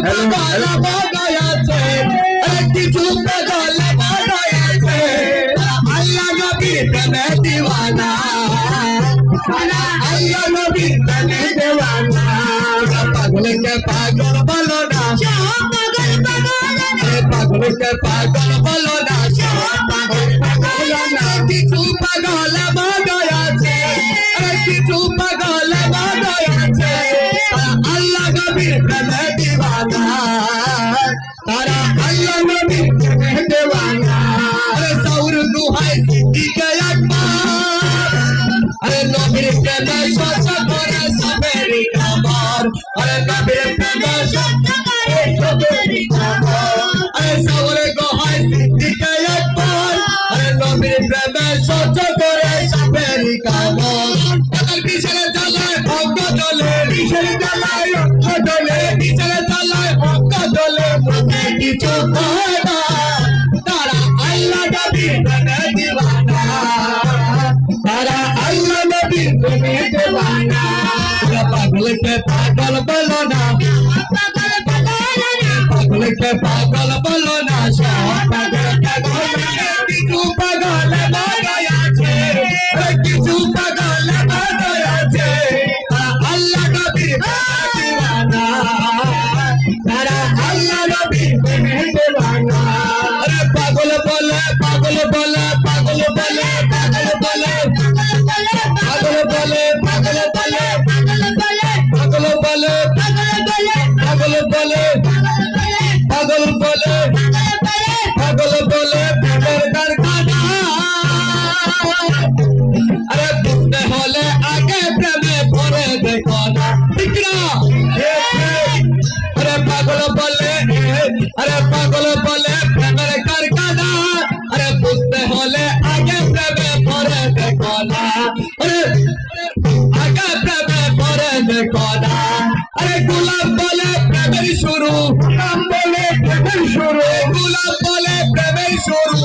পাগল বড় আছে, কিছু পাগল বড় আছে, আল্লাহ নবীর প্রেমে দিওয়ানা, আল্লাহ নবীর প্রেমে দিওয়ানা। পাগলকে পাগল বলো না, পাগলকে পাগল বলো না, কিছু পাগল বড় আছে, কিছু পাগল বড় আছে, আল্লাহ নবীর প্রেমে দিওয়ানা, তারা আল্লাহ নবীর প্রেমে দিওয়ানা। সৌর দুহাই সিদ্দিকে আকবার, নবীর প্রেমে সহ্য করে সবের খবর, নবীর প্রেমে সহ্য করে সবের খবর। সৌর দুহাই সিদ্দিকে আকবার, নবীর প্রেমে সহ্য করে সবের খবর। বিছানে জ্বালায় অঙ্গ দলে, বিছানে জ্বালায় অঙ্গ দলে, বিছানে জ্বালায় অঙ্গ দলে, কিছু হয় না, তারা আল্লাহ নবীর প্রেমে দিওয়ানা, তারা আল্লাহ নবীর প্রেমে দিওয়ানা। পাগলকে পাগল বলো না, পাগলকে পাগল বলো না, পাগলকে বলো না, কিছু পাগল বড় আছে, কিছু পাগল বড় আছে, আল্লাহ নবীর প্রেমে দিওয়ানা, তারা আল্লাহ নবীর প্রেমে দিওয়ানা। পাগল বলে, পাগল বলে, পাগল বলে, পাগল বলে, পাগল বলে, পাগল বলে, পাগল বলে, পাগল বলে, পাগল বলে, পাগল বলে, প্রেমের কারখানা। বুঝতে হলে আগে প্রেমে পড়ে দেখো না, ঠিক না? পাগল বলে, পাগল বলে, প্রেমের কারখানা। বুঝতে হলে আগে প্রেমে পড়ে দেখো না, আগে প্রেমে পড়ে দেখো না। গোলাপ বলে প্রেমের শুরু, গোলাপ বলে প্রেমের শুরু, গোলাপ বলে প্রেমের শুরু,